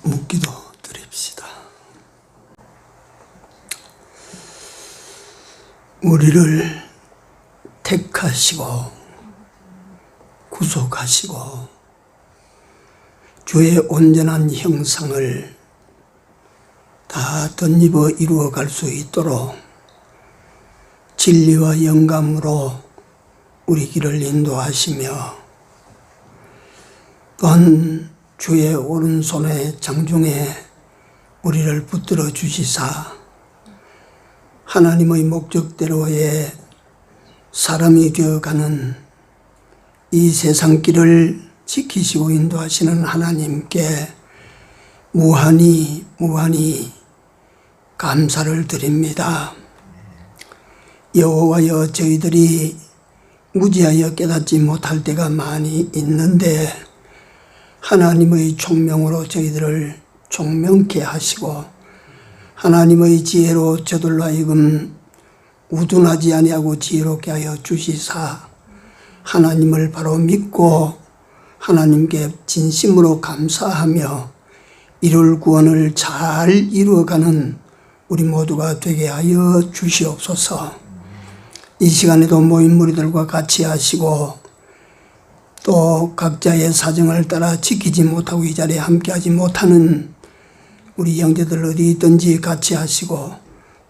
묵기도 드립시다. 우리를 택하시고 구속하시고 주의 온전한 형상을 다 덧입어 이루어갈 수 있도록 진리와 영감으로 우리 길을 인도하시며 또한 주의 오른손의 장중에 우리를 붙들어 주시사 하나님의 목적대로의 사람이 되어가는 이 세상 길을 지키시고 인도하시는 하나님께 무한히 감사를 드립니다. 여호와여, 저희들이 무지하여 깨닫지 못할 때가 많이 있는데 하나님의 총명으로 저희들을 총명케 하시고 하나님의 지혜로 저들로 하여금 우둔하지 아니하고 지혜롭게 하여 주시사 하나님을 바로 믿고 하나님께 진심으로 감사하며 이룰 구원을 잘 이루어가는 우리 모두가 되게 하여 주시옵소서. 이 시간에도 모인 무리들과 같이 하시고 또 각자의 사정을 따라 지키지 못하고 이 자리에 함께하지 못하는 우리 형제들 어디 있든지 같이 하시고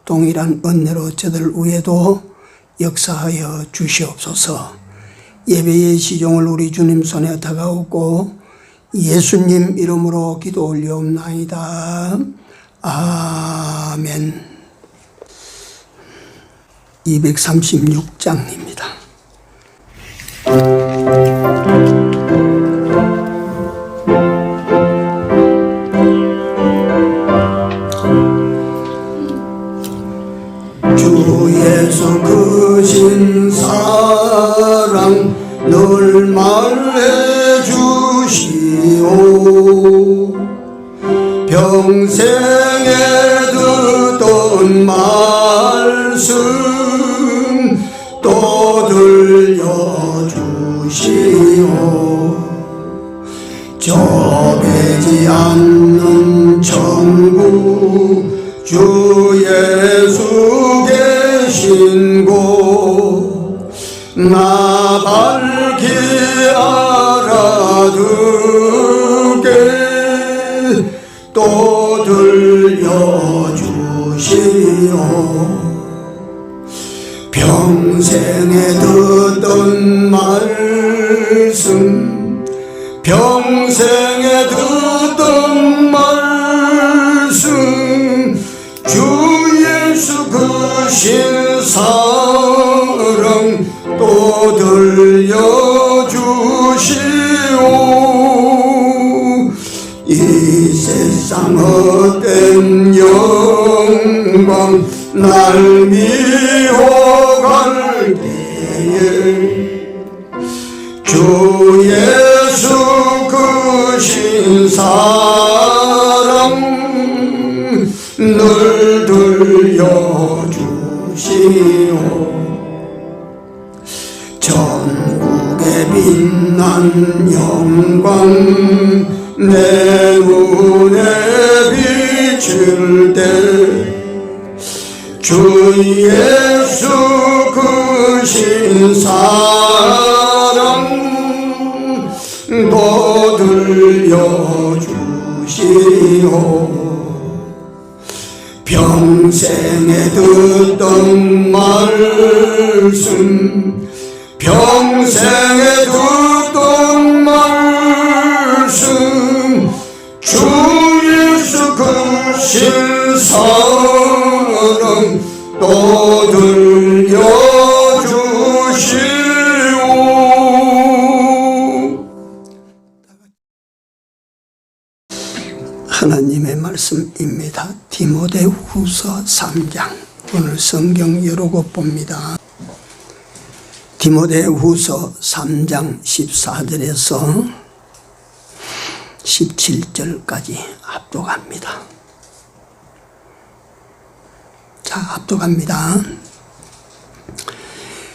동일한 은혜로 저들 위에도 역사하여 주시옵소서. 예배의 시종을 우리 주님 손에 다가오고 예수님 이름으로 기도 올려옵나이다. 아멘. 236장입니다. 주 예수 크신 사랑 늘 말해 주시오. 평생에 듣던 말씀 또 들려주시오. 좁히지 않는 천국 주 예수 계신 곳 나 밝히 알아듣게 또 들려주시오. 평생에 듣던 말씀 평생에 듣던 말씀 주 예수 크신 사랑 또 들려주시오. 이 세상 헛된 영광 날 미워갈 때에 주 예수 크신 사랑 늘 들려주시오. 전국에 빛난 영광 내 눈에 비칠 때 주 예수 크신 사랑 또 들려주시오. 평생에 듣던 말씀 평생에 듣던 말씀 주 예수 크신 사랑 또 들려주시오. 하나님의 말씀입니다. 디모데후서 3장 오늘 성경 여러 곳 봅니다. 디모데후서 3장 14절에서 17절까지 합독합니다. 자, 합독합니다.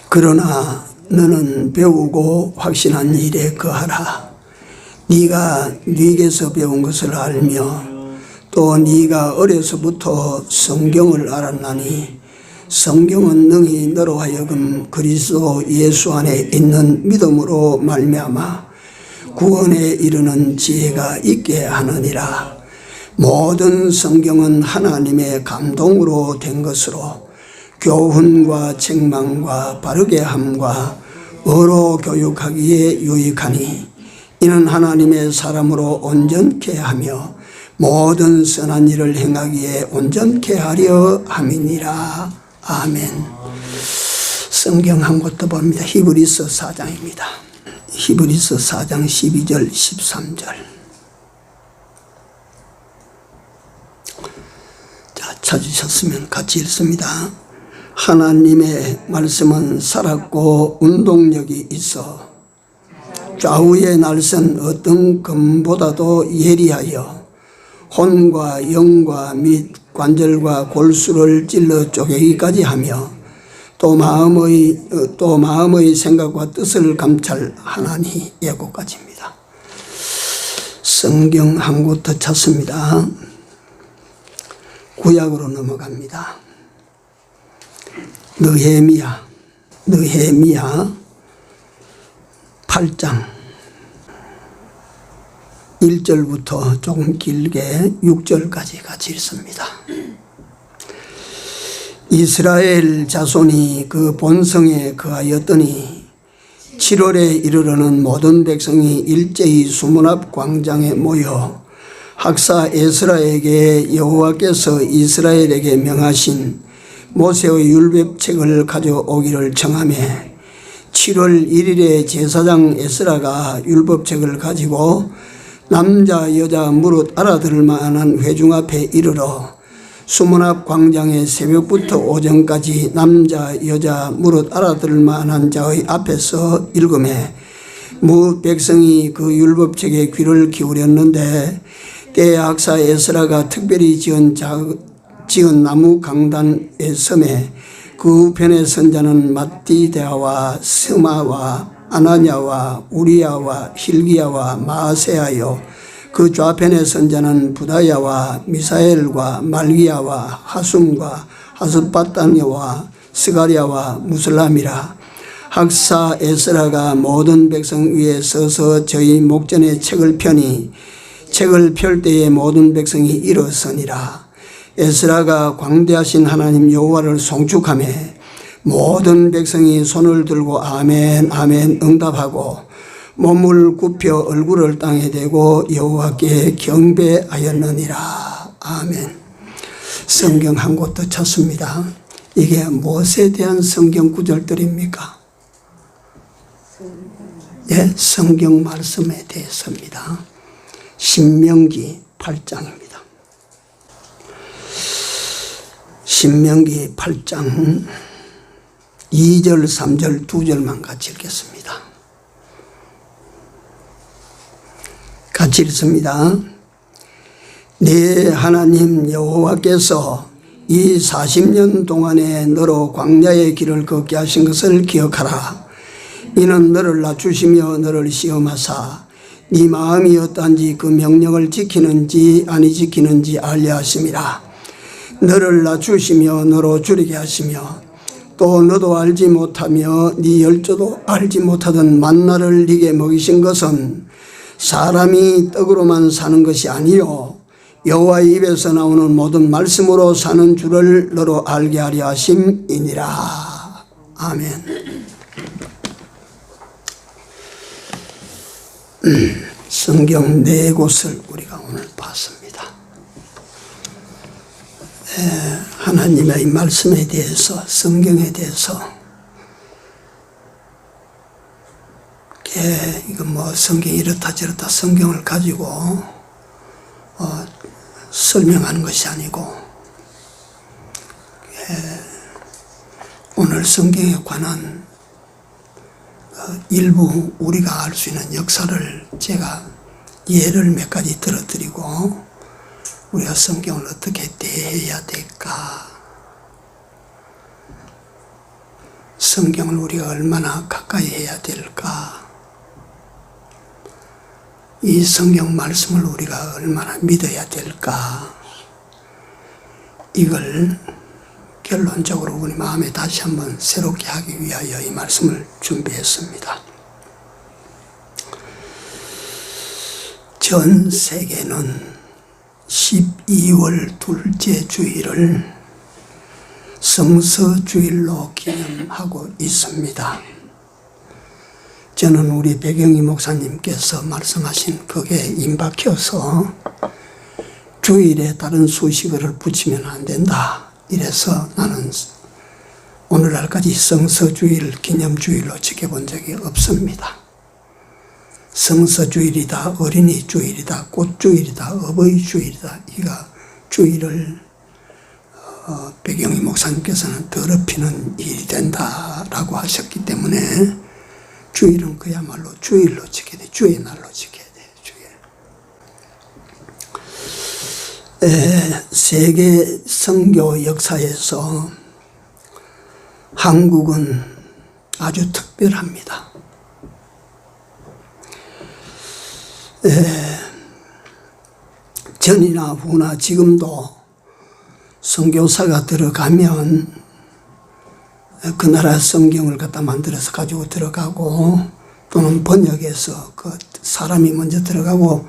그러나 너는 배우고 확신한 일에 거하라. 네가 네게서 배운 것을 알며 또 네가 어려서부터 성경을 알았나니 성경은 능히 너로 하여금 그리스도 예수 안에 있는 믿음으로 말미암아 구원에 이르는 지혜가 있게 하느니라. 모든 성경은 하나님의 감동으로 된 것으로 교훈과 책망과 바르게 함과 어로 교육하기에 유익하니 이는 하나님의 사람으로 온전케 하며 모든 선한 일을 행하기에 온전케 하려 함이니라. 아멘. 성경 한 곳 더 봅니다. 히브리서 4장입니다. 히브리서 4장 12절 13절. 자, 찾으셨으면 같이 읽습니다. 하나님의 말씀은 살았고 운동력이 있어 좌우의 날선 어떤 검보다도 예리하여 혼과 영과 및 관절과 골수를 찔러 쪼개기까지 하며 또 마음의 생각과 뜻을 감찰하나니 예고까지입니다. 성경 한 곳 더 찾습니다. 구약으로 넘어갑니다. 느헤미야 8장 1절부터 조금 길게 6절까지 같이 읽습니다. 이스라엘 자손이 그 본성에 거하였더니 7월에 이르러는 모든 백성이 일제히 수문 앞 광장에 모여 학사 에스라에게 여호와께서 이스라엘에게 명하신 모세의 율법책을 가져오기를 청하며 7월 1일에 제사장 에스라가 율법책을 가지고 남자 여자 무릇 알아들을 만한 회중 앞에 이르러 수문 앞 광장에 새벽부터 오전까지 남자 여자 무릇 알아들을 만한 자의 앞에서 읽음에 무 백성이 그 율법책에 귀를 기울였는데 때에 학사 에스라가 특별히 지은 나무 강단의 섬에 그 우편의 선자는 ματ디대아와 스마와 아나냐와 우리야와 힐기야와 마아세야요 그 좌편의 선자는 부다야와 미사엘과 말기야와 하숨과 하스바타니와 스가리야와 무슬람이라. 학사 에스라가 모든 백성 위에 서서 저희 목전에 책을 펴니 책을 펼 때에 모든 백성이 일어서니라. 에스라가 광대하신 하나님 여호와를 송축하며 모든 백성이 손을 들고 아멘 아멘 응답하고 몸을 굽혀 얼굴을 땅에 대고 여호와께 경배하였느니라. 아멘. 성경 한 곳 더 찾습니다. 이게 무엇에 대한 성경 구절들입니까? 예, 성경 말씀에 대해서입니다. 신명기 8장입니다. 신명기 8장 2절 3절 2절만 같이 읽겠습니다. 같이 읽습니다. 네 하나님 여호와께서 이 40년 동안에 너로 광야의 길을 걷게 하신 것을 기억하라. 이는 너를 낮추시며 너를 시험하사 네 마음이 어떠한지 그 명령을 지키는지 아니 지키는지 알려 하심이라. 너를 낮추시며 너로 줄이게 하시며 또 너도 알지 못하며 네 열조도 알지 못하던 만나를 네게 먹이신 것은 사람이 떡으로만 사는 것이 아니요 여호와의 입에서 나오는 모든 말씀으로 사는 줄을 너로 알게 하려 하심이니라. 아멘. 성경 네 곳을 우리가 오늘 봤습니다. 하나님의 말씀에 대해서 성경에 대해서 이거 뭐 성경이 이렇다 저렇다 성경을 가지고 설명하는 것이 아니고 오늘 성경에 관한 일부 우리가 알 수 있는 역사를 제가 예를 몇 가지 들어드리고 우리가 성경을 어떻게 대해야 될까, 성경을 우리가 얼마나 가까이 해야 될까, 이 성경 말씀을 우리가 얼마나 믿어야 될까, 이걸 결론적으로 우리 마음에 다시 한번 새롭게 하기 위하여 이 말씀을 준비했습니다. 전 세계는 12월 둘째 주일을 성서주일로 기념하고 있습니다. 저는 우리 백영희 목사님께서 말씀하신 그게 임박혀서 주일에 다른 수식어를 붙이면 안 된다, 이래서 나는 오늘날까지 성서주일 기념주일로 지켜본 적이 없습니다. 성서주일이다, 어린이주일이다, 꽃주일이다, 어버이주일이다, 이가 주일을 백영희 목사님께서는 더럽히는 일이 된다라고 하셨기 때문에 주일은 그야말로 주일로 지켜야 돼. 주의 날로 지켜야 돼. 주일. 세계 선교 역사에서 한국은 아주 특별합니다. 전이나 후나 지금도 선교사가 들어가면 그 나라 성경을 갖다 만들어서 가지고 들어가고, 또는 번역해서 그 사람이 먼저 들어가고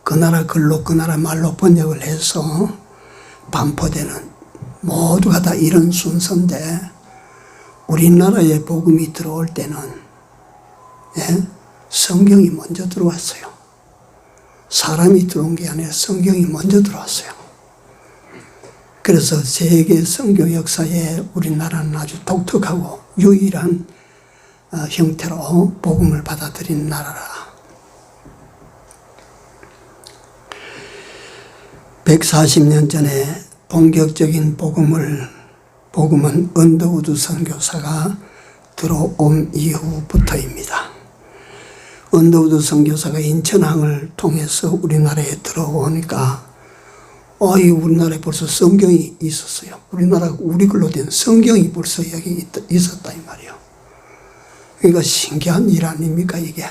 그 나라 글로 그 나라 말로 번역을 해서 반포되는, 모두가 다 이런 순서인데, 우리나라에 복음이 들어올 때는 성경이 먼저 들어왔어요. 사람이 들어온 게 아니라 성경이 먼저 들어왔어요. 그래서 세계 선교 역사에 우리나라는 아주 독특하고 유일한 형태로 복음을 받아들인 나라라. 140년 전에 본격적인 복음은 언더우드 선교사가 들어온 이후부터입니다. 언더우드 선교사가 인천항을 통해서 우리나라에 들어오니까 이 우리나라에 벌써 성경이 있었어요. 우리 글로 된 성경이 벌써 여기 있었다 이 말이에요. 그러니까 신기한 일 아닙니까 이게.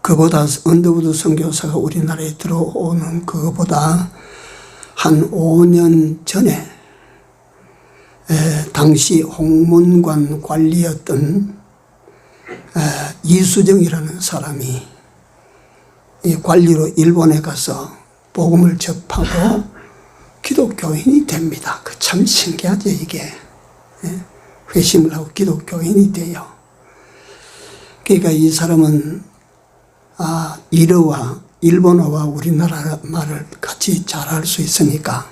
그보다 언더우드 선교사가 우리나라에 들어오는 그거보다 한 5년 전에 당시 홍문관 관리였던 이수정이라는 사람이 이 관리로 일본에 가서 복음을 접하고 기독교인이 됩니다. 그 참 신기하죠 이게. 회심을 하고 기독교인이 돼요. 그러니까 이 사람은 일본어와 우리나라 말을 같이 잘할 수 있으니까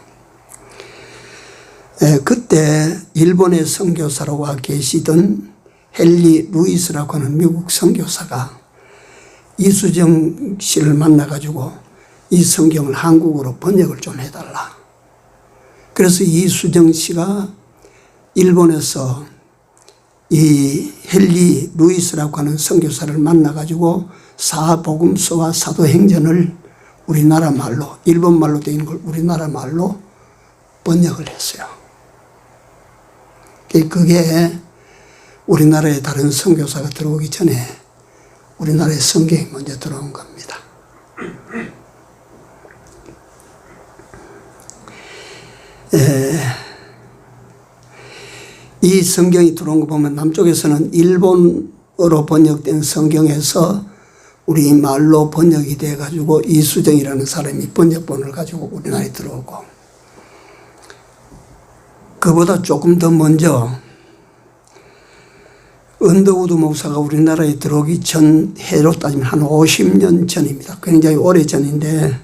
그때 일본의 선교사로 와 계시던 헨리 루이스라고 하는 미국 선교사가 이수정 씨를 만나가지고 이 성경을 한국어로 번역을 좀 해달라. 그래서 이수정 씨가 일본에서 이 헨리 루이스라고 하는 선교사를 만나가지고 사복음서와 사도행전을 우리나라 말로, 일본 말로 되어 있는 걸 우리나라 말로 번역을 했어요. 그게 우리나라에 다른 선교사가 들어오기 전에 우리나라에 성경이 먼저 들어온 겁니다. 이 성경이 들어온 거 보면 남쪽에서는 일본어로 번역된 성경에서 우리 말로 번역이 돼가지고 이수정이라는 사람이 번역본을 가지고 우리나라에 들어오고, 그보다 조금 더 먼저 언더우드 목사가 우리나라에 들어오기 전 해로 따지면 한 50년 전입니다. 굉장히 오래 전인데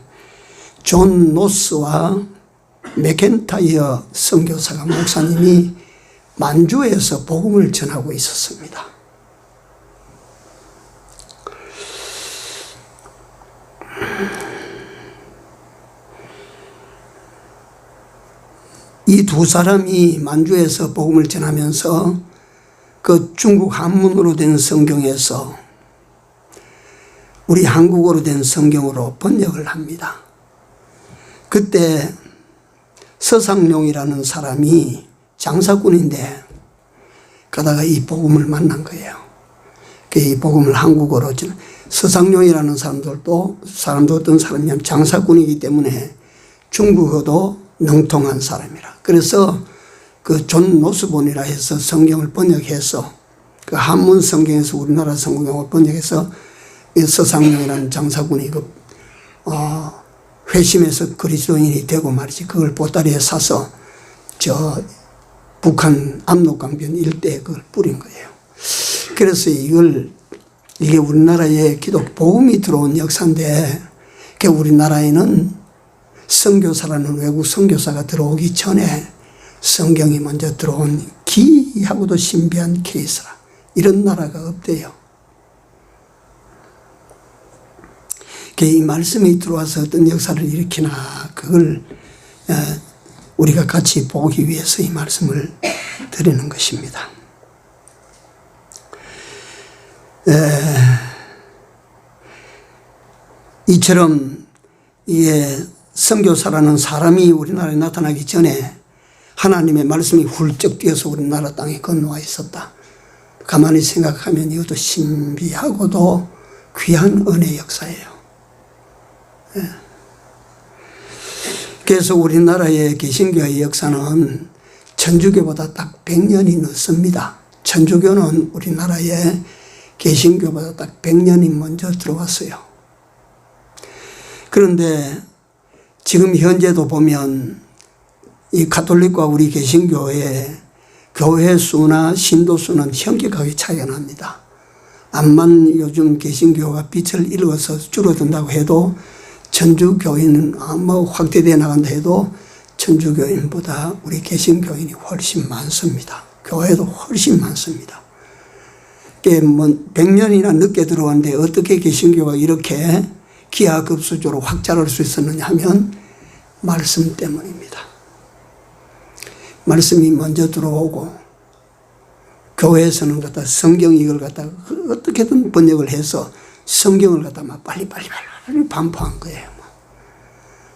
존 노스와 맥켄타이어 선교사가 목사님이 만주에서 복음을 전하고 있었습니다. 이 두 사람이 만주에서 복음을 전하면서 그 중국 한문으로 된 성경에서 우리 한국어로 된 성경으로 번역을 합니다. 그때 서상룡이라는 사람이 장사꾼인데 가다가 이 복음을 만난 거예요. 이 복음을 한국어로 서상용이라는 사람도 어떤 사람이냐면 장사꾼이기 때문에 중국어도 능통한 사람이라. 그래서 그 존 노스본이라 해서 성경을 번역해서 그 한문 성경에서 우리나라 성경을 번역해서 서상용이라는 장사꾼이 회심해서 그리스도인이 되고 말이지. 그걸 보따리에 사서 저 북한 압록강변 일대에 그걸 뿌린 거예요. 그래서 이게 우리나라에 기독 복음이 들어온 역사인데, 우리나라에는 선교사라는 외국 선교사가 들어오기 전에 성경이 먼저 들어온 기이하고도 신비한 케이스라. 이런 나라가 없대요. 이 말씀이 들어와서 어떤 역사를 일으키나, 그걸 우리가 같이 보기 위해서 이 말씀을 드리는 것입니다. 이처럼 선교사라는 사람이 우리나라에 나타나기 전에 하나님의 말씀이 훌쩍 뛰어서 우리나라 땅에 건너와 있었다. 가만히 생각하면 이것도 신비하고도 귀한 은혜의 역사예요. 그래서 우리나라의 개신교의 역사는 천주교보다 딱 100년이 늦습니다. 천주교는 우리나라에 개신교보다 딱 100년이 먼저 들어왔어요. 그런데 지금 현재도 보면 이 가톨릭과 우리 개신교의 교회 수나 신도 수는 현격하게 차이가 납니다. 암만 요즘 개신교가 빛을 잃어서 줄어든다고 해도 천주교인은 확대되어 나간다 해도 천주교인보다 우리 개신교인이 훨씬 많습니다. 교회도 훨씬 많습니다. 100년이나 늦게 들어왔는데 어떻게 개신교가 이렇게 기하급수적으로 확장할 수 있었느냐 하면 말씀 때문입니다. 말씀이 먼저 들어오고 교회에서는 성경 이걸 어떻게든 번역을 해서 성경을 막 빨리 반포한 거예요.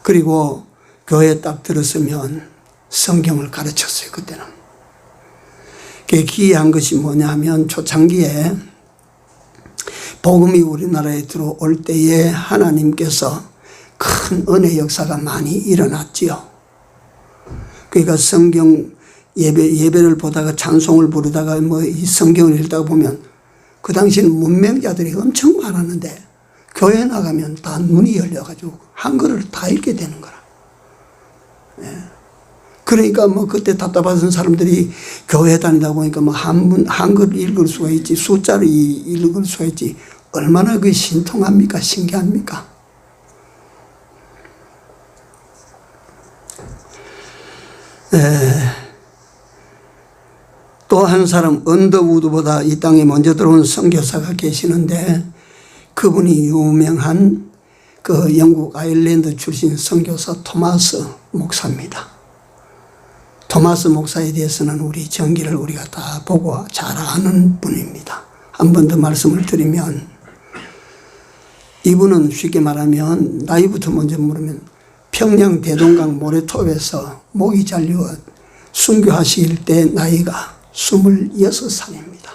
그리고 교회에 딱 들었으면 성경을 가르쳤어요. 그때는. 그게 기이한 것이 뭐냐 하면 초창기에 복음이 우리나라에 들어올 때에 하나님께서 큰 은혜 역사가 많이 일어났지요. 그러니까 성경 예배를 보다가 찬송을 부르다가 이 성경을 읽다가 보면 그 당시에는 문맹자들이 엄청 많았는데 교회 나가면 다 눈이 열려가지고 한글을 다 읽게 되는 거라. 그러니까 그때 답답하던 사람들이 교회 다니다 보니까 한글 읽을 수가 있지, 숫자를 읽을 수가 있지, 얼마나 그 신통합니까? 신기합니까? 또 한 사람, 언더우드보다 이 땅에 먼저 들어온 선교사가 계시는데 그분이 유명한 그 영국 아일랜드 출신 선교사 토마스 목사입니다. 토마스 목사에 대해서는 우리 전기를 우리가 다 보고 잘 아는 분입니다. 한 번 더 말씀을 드리면 이분은 쉽게 말하면 나이부터 먼저 물으면 평양 대동강 모래톱에서 목이 잘려 순교하실 때 나이가 26살입니다.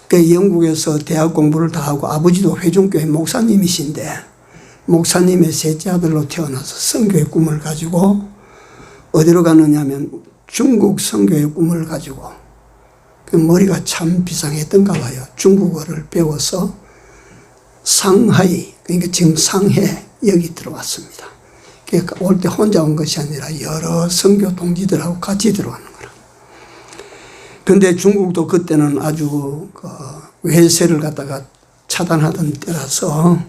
그 영국에서 대학 공부를 다 하고 아버지도 회중교회 목사님이신데 목사님의 셋째 아들로 태어나서 선교의 꿈을 가지고 어디로 가느냐면 중국 선교의 꿈을 가지고 그 머리가 참 비상했던가 봐요. 중국어를 배워서 상하이, 그러니까 지금 상해 여기 들어왔습니다. 그러니까 올 때 혼자 온 것이 아니라 여러 선교 동지들하고 같이 들어가는 거라. 그런데 중국도 그때는 아주 외세를 갖다가 차단하던 때라서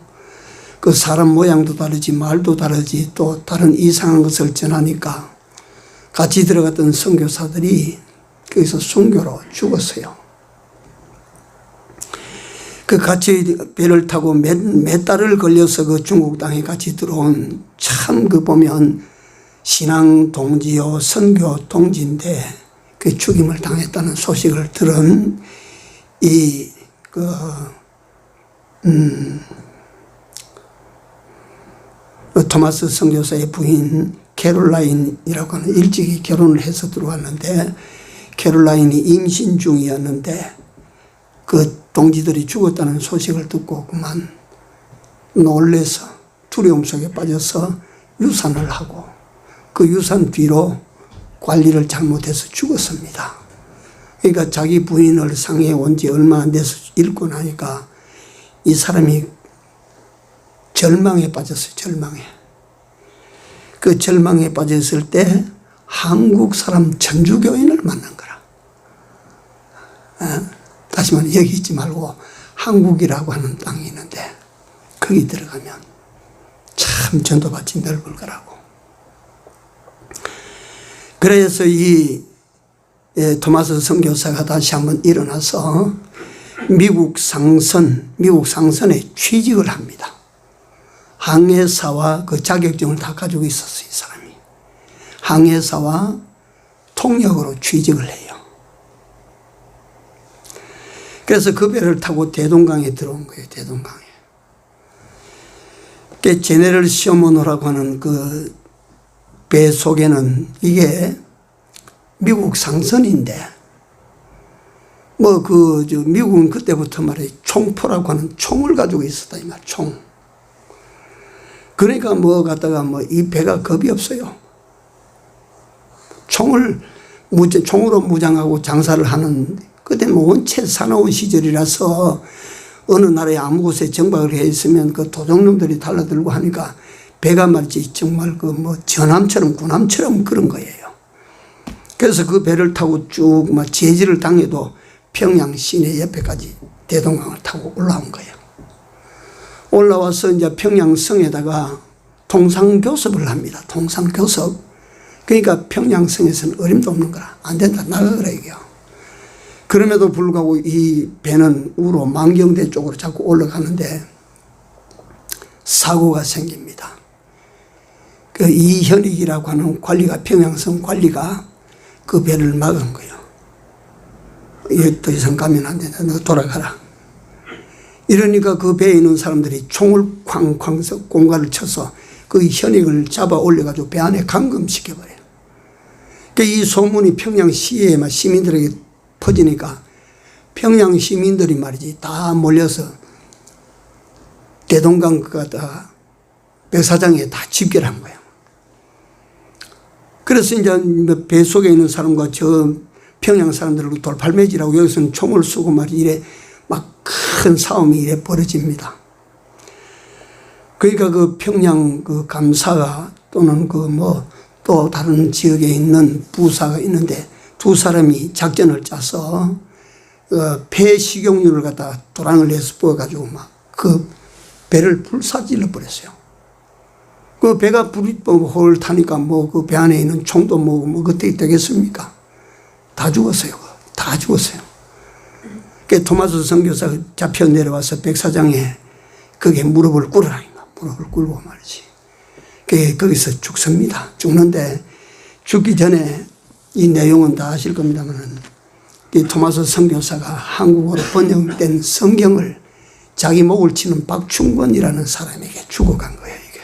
그 사람 모양도 다르지 말도 다르지 또 다른 이상한 것을 전하니까 같이 들어갔던 선교사들이 거기서 순교로 죽었어요. 그 같이 배를 타고 몇 달을 걸려서 그 중국 땅에 같이 들어온 참 그 보면 신앙 동지요 선교 동지인데 그 죽임을 당했다는 소식을 들은 토마스 선교사의 부인 캐롤라인이라고 하는 일찍이 결혼을 해서 들어왔는데 캐롤라인이 임신 중이었는데 그 동지들이 죽었다는 소식을 듣고 그만 놀래서 두려움 속에 빠져서 유산을 하고 그 유산 뒤로 관리를 잘못해서 죽었습니다. 그러니까 자기 부인을 상해 온 지 얼마 안 돼서 잃고 나니까 이 사람이 절망에 빠졌어요. 절망에. 그 절망에 빠졌을 때 한국 사람 천주교인을 만난 거라. 다시 말해 여기 있지 말고 한국이라고 하는 땅이 있는데 거기 들어가면 참 전도밭이 넓을 거라고. 그래서 이 토마스 선교사가 다시 한번 일어나서 미국 상선에 취직을 합니다. 항해사와 그 자격증을 다 가지고 있었어요, 이 사람이. 항해사와 통역으로 취직을 해요. 그래서 그 배를 타고 대동강에 들어온 거예요, 대동강에. 제네럴 시어머노라고 하는 그 배 속에는 이게 미국 상선인데, 미국은 그때부터 말이에요, 총포라고 하는 총을 가지고 있었다, 이 말, 총. 그러니까 이 배가 겁이 없어요. 총으로 무장하고 장사를 하는, 그때 원체 사나운 시절이라서 어느 나라에 아무 곳에 정박을 해 있으면 그 도적놈들이 달라들고 하니까 배가 말이지 정말 전함처럼 군함처럼 그런 거예요. 그래서 그 배를 타고 쭉 제지를 당해도 평양 시내 옆에까지 대동강을 타고 올라온 거예요. 올라와서 이제 평양성에다가 통상교섭을 합니다. 통상교섭. 그러니까 평양성에서는 어림도 없는 거라. 안 된다. 나가거라 이게요. 그럼에도 불구하고 이 배는 우로 만경대 쪽으로 자꾸 올라가는데 사고가 생깁니다. 그 이현익이라고 하는 관리가, 평양성 관리가 그 배를 막은 거예요. 더 이상 가면 안 된다. 너 돌아가라. 이러니까 그 배에 있는 사람들이 총을 쾅쾅 공갈을 쳐서 그 현익을 잡아 올려가지고 배 안에 감금시켜버려요. 이 소문이 평양시에 시민들에게 퍼지니까 평양 시민들이 말이지 다 몰려서 대동강 가다가 백사장에 다 집결을 한 거예요. 그래서 이제 배 속에 있는 사람과 저 평양 사람들을 돌팔매질하고 여기서는 총을 쏘고 말이지 이래 막 큰 싸움이 이래 벌어집니다. 그러니까 그 평양 그 감사가 또는 또 다른 지역에 있는 부사가 있는데 두 사람이 작전을 짜서 폐 식용유를 갖다 도랑을 내서 부어가지고 막 그 배를 불사질러 버렸어요. 그 배가 불이 홀 타니까 그 배 안에 있는 총도 그때 되겠습니까? 다 죽었어요. 다 죽었어요. 그 토마스 선교사가 잡혀 내려와서 백사장에 거기에 무릎을 꿇으라. 무릎을 꿇고 말이지. 거기서 죽습니다. 죽는데 죽기 전에 이 내용은 다 아실 겁니다만 이 토마스 선교사가 한국어로 번역된 성경을 자기 목을 치는 박충권이라는 사람에게 주고 간 거예요. 이게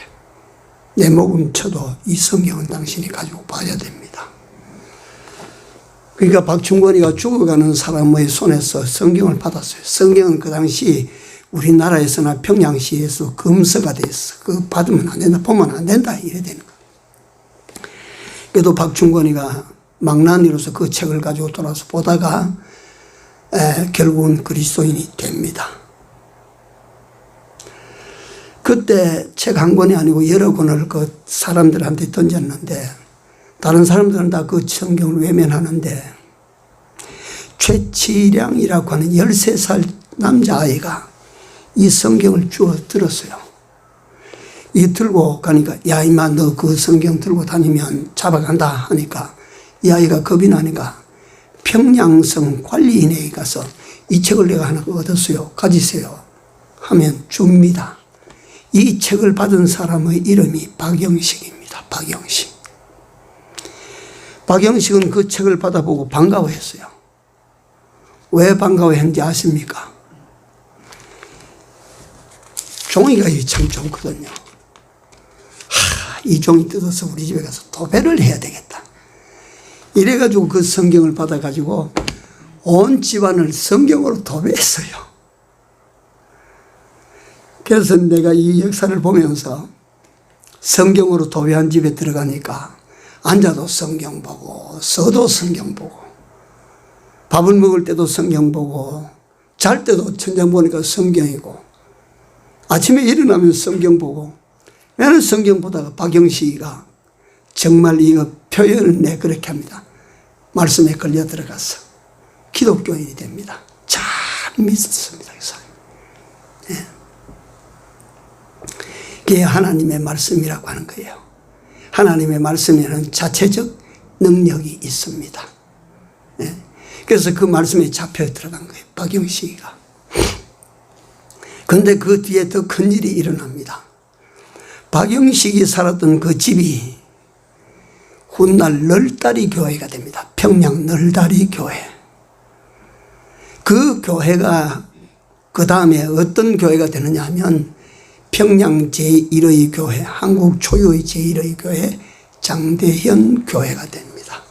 내 목은 쳐도 이 성경은 당신이 가지고 봐야 됩니다. 그러니까 박충권이가 죽어가는 사람의 손에서 성경을 받았어요. 성경은 그 당시 우리나라에서나 평양시에서 금서가 돼 있어. 그거 받으면 안 된다, 보면 안 된다, 이래 되는 거예요. 그래도 박충권이가 망나니로서 그 책을 가지고 돌아서 보다가 결국은 그리스도인이 됩니다. 그때 책 한 권이 아니고 여러 권을 그 사람들한테 던졌는데 다른 사람들은 다 그 성경을 외면하는데 최치량이라고 하는 13살 남자아이가 이 성경을 주워 들었어요. 이 들고 가니까 야 임마 너 그 성경 들고 다니면 잡아간다 하니까 이 아이가 겁이 나니까 평양성 관리인에게 가서 이 책을 내가 하나 얻었어요. 가지세요. 하면 줍니다. 이 책을 받은 사람의 이름이 박영식입니다. 박영식. 박영식은 그 책을 받아보고 반가워했어요. 왜 반가워했는지 아십니까? 종이가 참 좋거든요. 이 종이 뜯어서 우리 집에 가서 도배를 해야 되겠다. 이래가지고 그 성경을 받아가지고 온 집안을 성경으로 도배했어요. 그래서 내가 이 역사를 보면서 성경으로 도배한 집에 들어가니까 앉아도 성경 보고 서도 성경 보고 밥을 먹을 때도 성경 보고 잘 때도 천장 보니까 성경이고 아침에 일어나면 성경 보고. 나는 성경 보다가 박영식이가 정말 이거 표현을 내 그렇게 합니다. 말씀에 걸려 들어가서 기독교인이 됩니다. 잘 믿었습니다. 그 사람. 예. 그게 하나님의 말씀이라고 하는 거예요. 하나님의 말씀에는 자체적 능력이 있습니다. 예. 그래서 그 말씀에 잡혀 들어간 거예요. 박영식이가. 그런데 그 뒤에 더 큰 일이 일어납니다. 박영식이 살았던 그 집이 훗날 널다리 교회가 됩니다. 평양 널다리 교회. 그 교회가 그 다음에 어떤 교회가 되느냐 하면 평양 제1의 교회, 한국 초유의 제1의 교회 장대현 교회가 됩니다.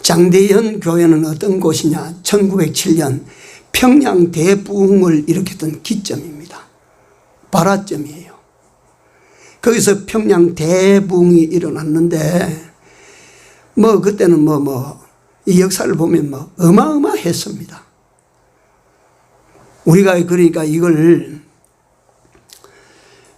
장대현 교회는 어떤 곳이냐? 1907년 평양 대부흥을 일으켰던 기점입니다. 발화점이에요. 거기서 평양 대부흥이 일어났는데 그때는 이 역사를 보면 어마어마했습니다. 우리가 그러니까 이걸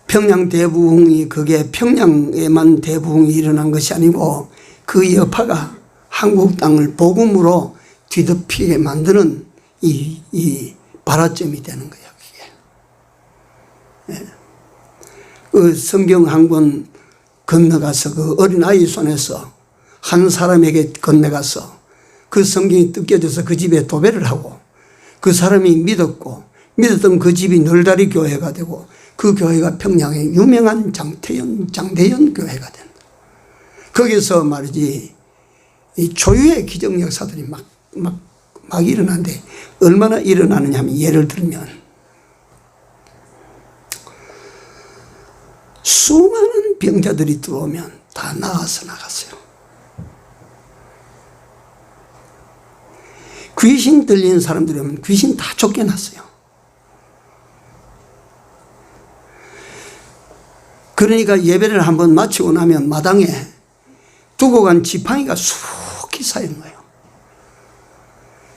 평양 대부흥이 그게 평양에만 대부흥이 일어난 것이 아니고 그 여파가 한국 땅을 복음으로 뒤덮이게 만드는 이 발화점이 되는 거예요. 그게. 예. 그 성경 한 권 건너가서 그 어린아이 손에서 한 사람에게 건네가서 그 성경이 뜯겨져서 그 집에 도배를 하고 그 사람이 믿었던 그 집이 널다리 교회가 되고 그 교회가 평양의 유명한 장대현 교회가 된다. 거기서 말이지 이 초유의 기적 역사들이 막 일어나는데 얼마나 일어나느냐 하면 예를 들면 수많은 병자들이 들어오면 다 나가서 나갔어요. 귀신 들리는 사람들이 오면 귀신 다 쫓겨났어요. 그러니까 예배를 한번 마치고 나면 마당에 두고 간 지팡이가 수북히 쌓인 거예요.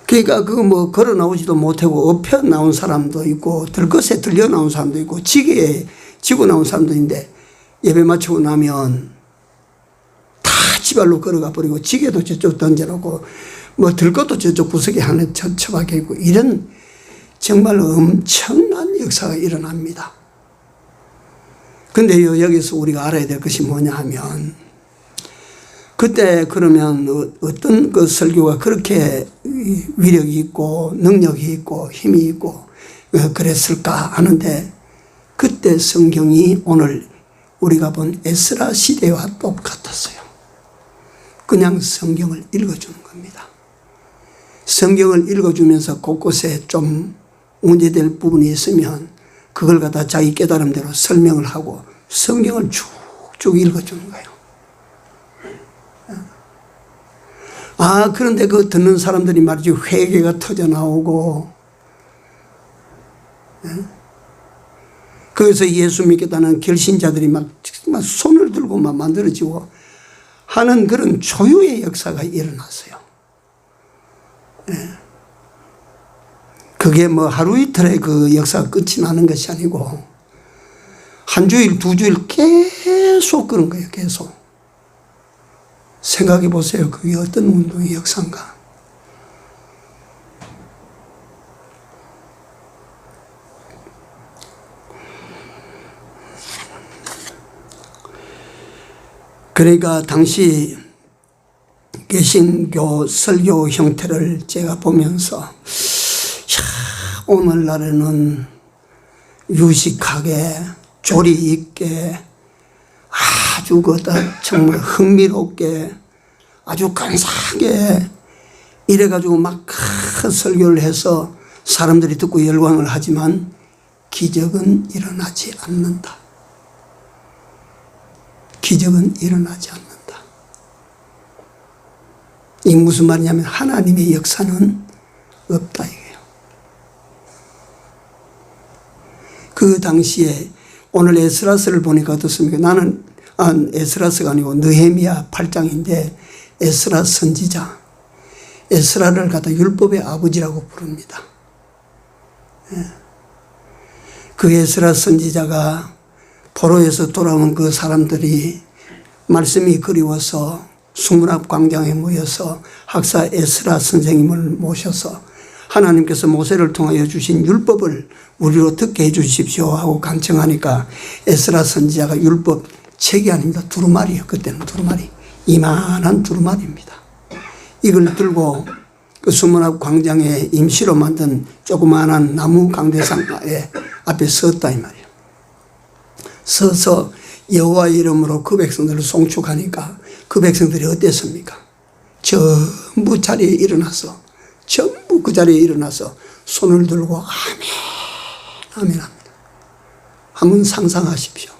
그러니까 그거 걸어 나오지도 못하고 엎혀 나온 사람도 있고 들것에 들려 나온 사람도 있고 지게에 지고 나온 사람도 있는데 예배 마치고 나면 다 지발로 걸어가 버리고 지게도 저쪽 던져놓고 들것도 저쪽 구석에 하나 처박혀 있고 이런 정말 엄청난 역사가 일어납니다. 근데 여기서 우리가 알아야 될 것이 뭐냐 하면 그때 그러면 어떤 그 설교가 그렇게 위력이 있고 능력이 있고 힘이 있고 그랬을까 하는데 그때 성경이 오늘 우리가 본 에스라 시대와 똑같았어요. 그냥 성경을 읽어주는 겁니다. 성경을 읽어주면서 곳곳에 좀 문제될 부분이 있으면 그걸 갖다 자기 깨달음대로 설명을 하고 성경을 쭉쭉 읽어주는 거예요. 그런데 그 듣는 사람들이 말이지 회개가 터져 나오고 거기서 예수 믿겠다는 결신자들이 막 손을 들고 막 만들어지고 하는 그런 초유의 역사가 일어났어요. 그게 하루 이틀에 그 역사가 끝이 나는 것이 아니고 한 주일, 두 주일 계속 그런 거예요. 계속. 생각해 보세요. 그게 어떤 운동의 역사인가. 그러니까 당시 개신교 설교 형태를 제가 보면서 오늘날에는 유식하게 조리 있게 아주 정말 흥미롭게 아주 감사하게 이래가지고 막 큰 설교를 해서 사람들이 듣고 열광을 하지만 기적은 일어나지 않는다. 기적은 일어나지 않는다. 이 무슨 말이냐면 하나님의 역사는 없다 이거예요. 그 당시에 오늘 에스라스를 보니까 어떻습니까? 나는 에스라스가 아니고 느헤미야 8장인데 에스라 선지자, 에스라를 갖다 율법의 아버지라고 부릅니다. 그 에스라 선지자가 포로에서 돌아온 그 사람들이 말씀이 그리워서 수문앞 광장에 모여서 학사 에스라 선생님을 모셔서 하나님께서 모세를 통하여 주신 율법을 우리로 듣게 해 주십시오 하고 간청하니까 에스라 선지자가 율법 책이 아닙니다. 두루마리요. 그때는 두루마리. 이만한 두루마리입니다. 이걸 들고 그 수문앞 광장에 임시로 만든 조그마한 나무 강대상 앞에 섰다 이 말이에요. 서서 여호와의 이름으로 그 백성들을 송축하니까 그 백성들이 어땠습니까? 전부 자리에 일어나서 전부 그 자리에 일어나서 손을 들고 아멘 아멘 합니다. 한번 상상하십시오.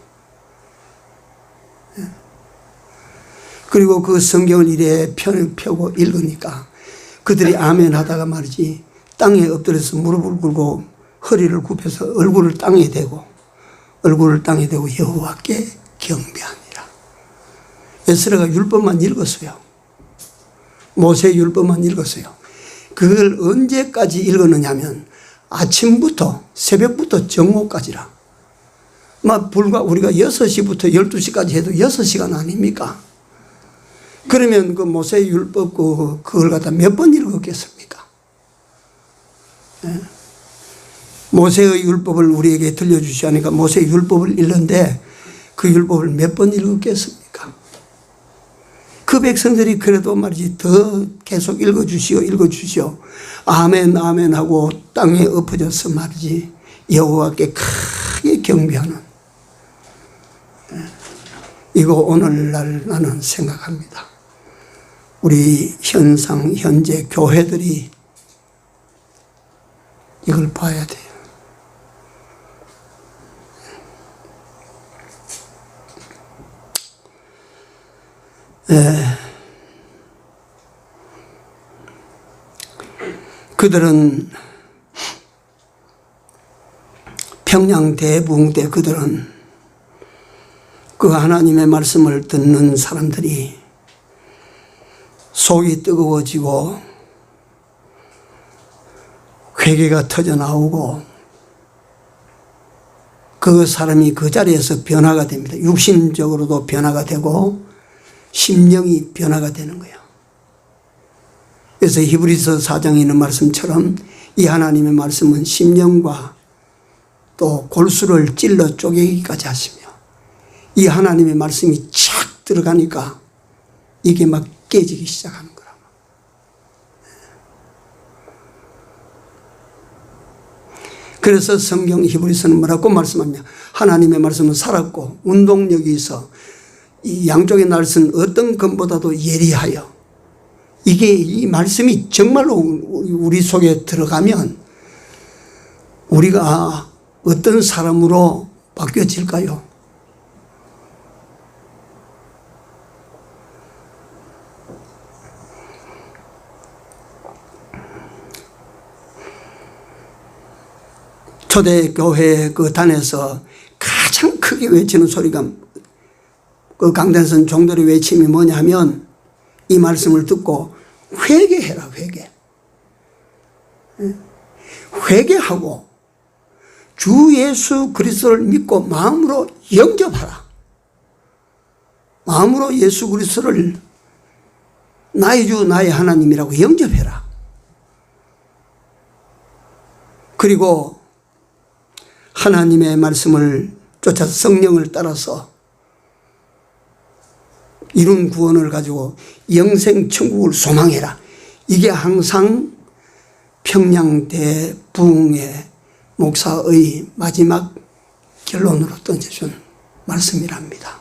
그리고 그 성경을 이래 펴고 읽으니까 그들이 아멘 하다가 말이지 땅에 엎드려서 무릎을 꿇고 허리를 굽혀서 얼굴을 땅에 대고 여호와께 경배하니라. 에스라가 율법만 읽었어요. 모세 율법만 읽었어요. 그걸 언제까지 읽었느냐면 아침부터 새벽부터 정오까지라. 불과 우리가 6시부터 12시까지 해도 6시간 아닙니까? 그러면 그 모세 율법 그걸 갖다 몇 번 읽었겠습니까? 모세의 율법을 우리에게 들려주시니까 모세 율법을 읽는데 그 율법을 몇 번 읽었겠습니까? 그 백성들이 그래도 말이지 더 계속 읽어주시오 아멘 아멘 하고 땅에 엎어져서 말이지 여호와께 크게 경배하는 이거 오늘날 나는 생각합니다. 우리 현재 교회들이 이걸 봐야 돼요. 그들은 평양 대부흥 때 그들은 그 하나님의 말씀을 듣는 사람들이 속이 뜨거워지고 회개가 터져 나오고 그 사람이 그 자리에서 변화가 됩니다. 육신적으로도 변화가 되고 심령이 변화가 되는 거예요. 그래서 히브리서 4장에 있는 말씀처럼 이 하나님의 말씀은 심령과 또 골수를 찔러 쪼개기까지 하시며 이 하나님의 말씀이 착 들어가니까 이게 막 깨지기 시작하는 거라. 그래서 성경 히브리서는 뭐라고 말씀하냐? 하나님의 말씀은 살았고 운동력이 있어 이 양쪽의 날선 어떤 것보다도 예리하여 이게 이 말씀이 정말로 우리 속에 들어가면 우리가 어떤 사람으로 바뀌어질까요? 초대교회 그 단에서 가장 크게 외치는 소리가 그 강대선 종들의 외침이 뭐냐면 이 말씀을 듣고 회개해라 회개. 회개하고 주 예수 그리스도를 믿고 마음으로 영접하라. 마음으로 예수 그리스도를 나의 주 나의 하나님이라고 영접해라. 그리고 하나님의 말씀을 쫓아 성령을 따라서 이룬 구원을 가지고 영생 천국을 소망해라. 이게 항상 평양 대부흥의 목사의 마지막 결론으로 던져준 말씀이랍니다.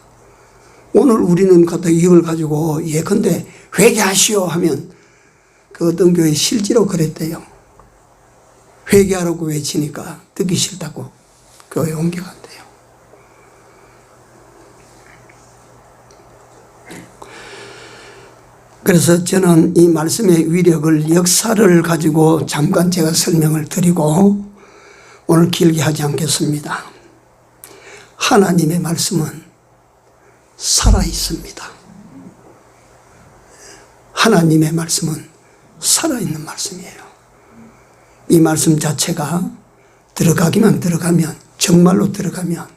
오늘 우리는 이걸 가지고 예컨대 회개하시오 하면 그 어떤 교회 실제로 그랬대요. 회개하라고 외치니까 듣기 싫다고 교회에 옮겨간대요. 그래서 저는 이 말씀의 위력을, 역사를 가지고 잠깐 제가 설명을 드리고 오늘 길게 하지 않겠습니다. 하나님의 말씀은 살아 있습니다. 하나님의 말씀은 살아있는 말씀이에요. 이 말씀 자체가 들어가기만 들어가면, 정말로 들어가면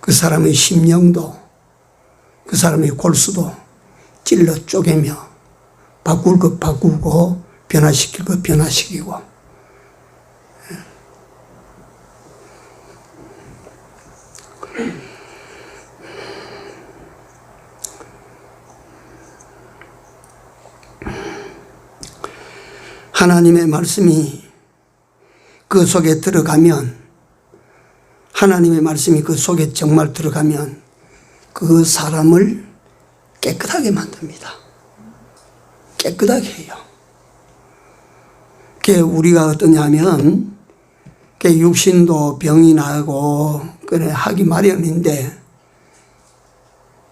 그 사람의 심령도, 그 사람의 골수도 찔러 쪼개며 바꿀 것 바꾸고 변화시킬 것 변화시키고, 하나님의 말씀이 그 속에 들어가면, 하나님의 말씀이 그 속에 정말 들어가면 그 사람을 깨끗하게 만듭니다. 깨끗하게 해요. 그게 우리가 어떠냐면, 그게 육신도 병이 나고 그래 하기 마련인데,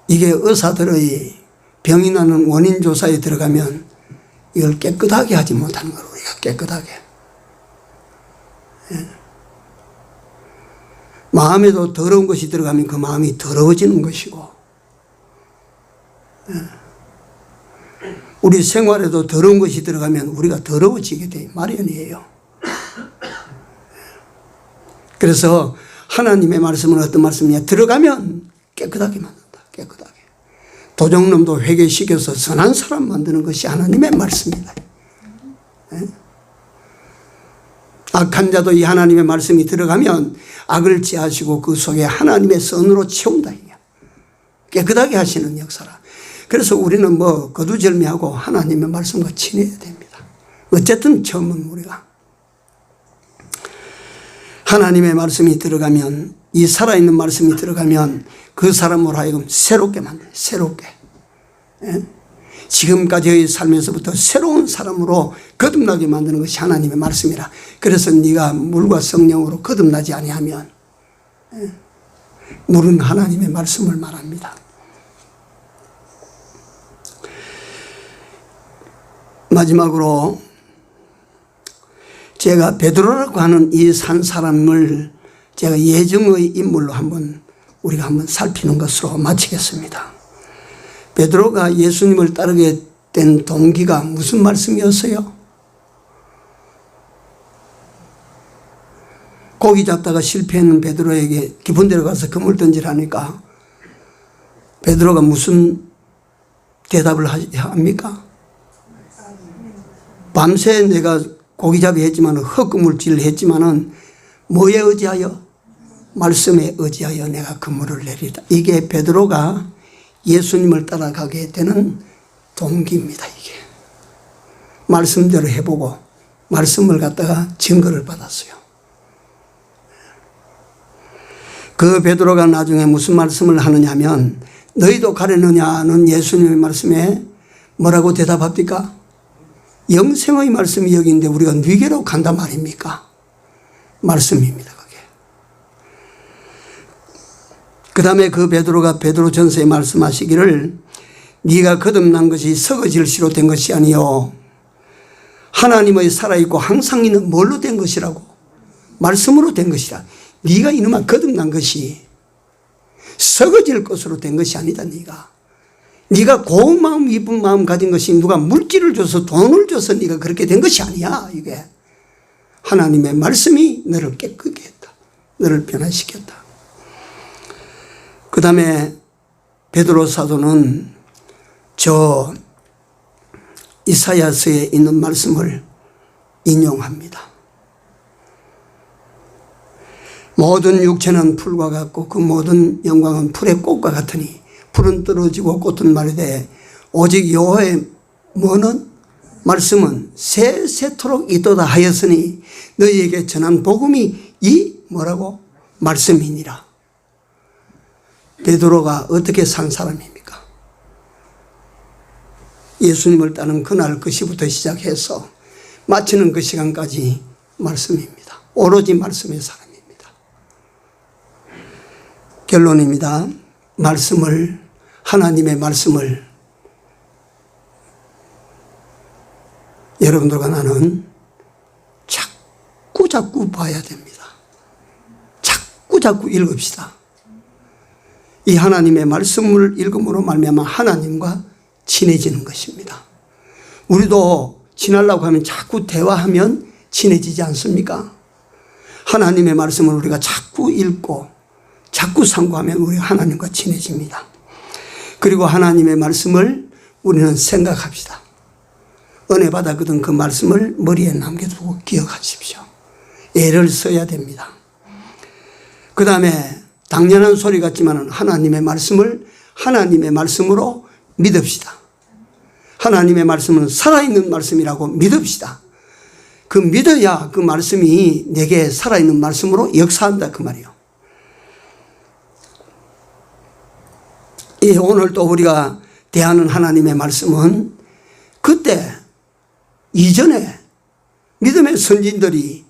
이게 의사들의 병이 나는 원인 조사에 들어가면 이걸 깨끗하게 하지 못하는 걸 우리가 깨끗하게. 예. 마음에도 더러운 것이 들어가면 그 마음이 더러워지는 것이고, 예. 우리 생활에도 더러운 것이 들어가면 우리가 더러워지게 돼 마련이에요. 그래서 하나님의 말씀은 어떤 말씀이냐? 들어가면 깨끗하게 만든다. 깨끗하게. 도적놈도 회개시켜서 선한 사람 만드는 것이 하나님의 말씀이다. 네? 악한 자도 이 하나님의 말씀이 들어가면 악을 제하시고 그 속에 하나님의 선으로 채운다. 깨끗하게 하시는 역사라. 그래서 우리는 뭐 거두절미하고 하나님의 말씀과 친해야 됩니다. 어쨌든 처음은 우리가 하나님의 말씀이 들어가면, 이 살아있는 말씀이 들어가면 그 사람으로 하여금 새롭게 만들어요. 새롭게. 예? 지금까지의 삶에서부터 새로운 사람으로 거듭나게 만드는 것이 하나님의 말씀이라. 그래서 네가 물과 성령으로 거듭나지 아니하면, 예? 물은 하나님의 말씀을 말합니다. 마지막으로 제가 베드로라고 하는 이 산 사람을 제가 예정의 인물로 우리가 한번 살피는 것으로 마치겠습니다. 베드로가 예수님을 따르게 된 동기가 무슨 말씀이었어요? 고기 잡다가 실패하는 베드로에게 깊은 데로 가서 그물 던지라니까 베드로가 무슨 대답을 합니까? 밤새 내가 고기잡이 했지만, 헛그물질을 했지만은 뭐에 의지하여? 말씀에 의지하여 내가 그물을 내리다. 이게 베드로가 예수님을 따라가게 되는 동기입니다. 이게 말씀대로 해보고 말씀을 갖다가 증거를 받았어요. 그 베드로가 나중에 무슨 말씀을 하느냐면, 너희도 가려느냐는 예수님의 말씀에 뭐라고 대답합니까? 영생의 말씀이 여기 있는데 우리가 네게로 간단 말입니까? 말씀입니다. 그게. 그 다음에 그 베드로가 베드로전서에 말씀하시기를, 네가 거듭난 것이 썩어질 시로 된 것이 아니요 하나님의 살아있고 항상 있는 뭘로 된 것이라고? 말씀으로 된 것이라. 네가 이놈아 거듭난 것이 썩어질 것으로 된 것이 아니다. 네가 고운 마음, 이쁜 마음 가진 것이 누가 물질을 줘서 돈을 줘서 네가 그렇게 된 것이 아니야. 이게 하나님의 말씀이 너를 깨끗게 했다. 너를 변화시켰다. 그 다음에 베드로 사도는 저 이사야서에 있는 말씀을 인용합니다. 모든 육체는 풀과 같고 그 모든 영광은 풀의 꽃과 같으니 풀은 떨어지고 꽃은 마르되 오직 여호와의 뭐는 말씀은 세세토록 있도다 하였으니 너희에게 전한 복음이 이 뭐라고? 말씀이니라. 베드로가 어떻게 산 사람입니까? 예수님을 따르는 그날 그 시부터 시작해서 마치는 그 시간까지 말씀입니다. 오로지 말씀의 사람입니다. 결론입니다. 하나님의 말씀을 여러분들과 나는 자꾸 봐야 됩니다. 자꾸 읽읍시다. 이 하나님의 말씀을 읽음으로 말미암아 하나님과 친해지는 것입니다. 우리도 친하려고 하면 자꾸 대화하면 친해지지 않습니까? 하나님의 말씀을 우리가 자꾸 읽고 자꾸 상고하면 우리가 하나님과 친해집니다. 그리고 하나님의 말씀을 우리는 생각합시다. 은혜 받았거든 그 말씀을 머리에 남겨두고 기억하십시오. 애를 써야 됩니다. 그 다음에 당연한 소리 같지만 하나님의 말씀을 하나님의 말씀으로 믿읍시다. 하나님의 말씀은 살아있는 말씀이라고 믿읍시다. 그 믿어야 그 말씀이 내게 살아있는 말씀으로 역사한다 그 말이에요. 오늘 또 우리가 대하는 하나님의 말씀은 그때 이전에 믿음의 선진들이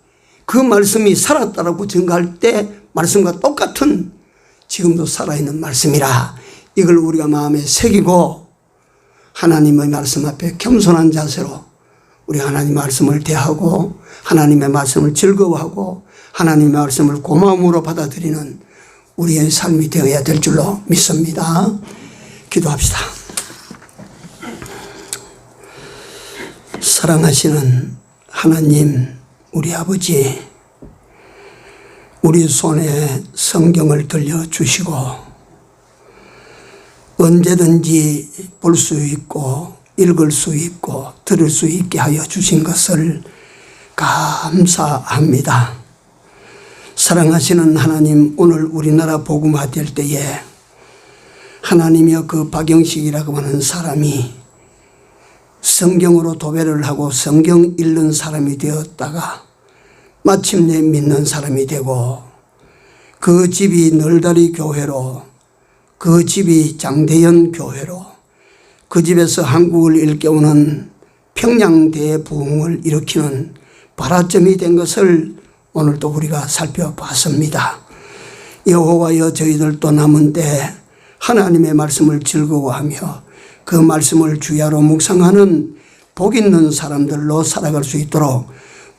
그 말씀이 살았다라고 증거할 때 말씀과 똑같은 지금도 살아있는 말씀이라 이걸 우리가 마음에 새기고 하나님의 말씀 앞에 겸손한 자세로 우리 하나님의 말씀을 대하고 하나님의 말씀을 즐거워하고 하나님의 말씀을 고마움으로 받아들이는 우리의 삶이 되어야 될 줄로 믿습니다. 기도합시다. 사랑하시는 하나님, 우리 아버지, 우리 손에 성경을 들려주시고 언제든지 볼 수 있고 읽을 수 있고 들을 수 있게 하여 주신 것을 감사합니다. 사랑하시는 하나님, 오늘 우리나라 복음화될 때에 하나님이여 그 박영식이라고 하는 사람이 성경으로 도배를 하고 성경 읽는 사람이 되었다가 마침내 믿는 사람이 되고 그 집이 널다리 교회로 그 집이 장대현 교회로 그 집에서 한국을 일깨우는 평양대부흥을 일으키는 발화점이 된 것을 오늘도 우리가 살펴봤습니다. 여호와여 저희들도 남은 때 하나님의 말씀을 즐거워하며 그 말씀을 주야로 묵상하는 복 있는 사람들로 살아갈 수 있도록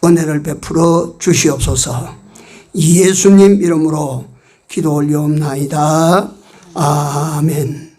은혜를 베풀어 주시옵소서. 예수님 이름으로 기도 올리옵나이다. 아멘.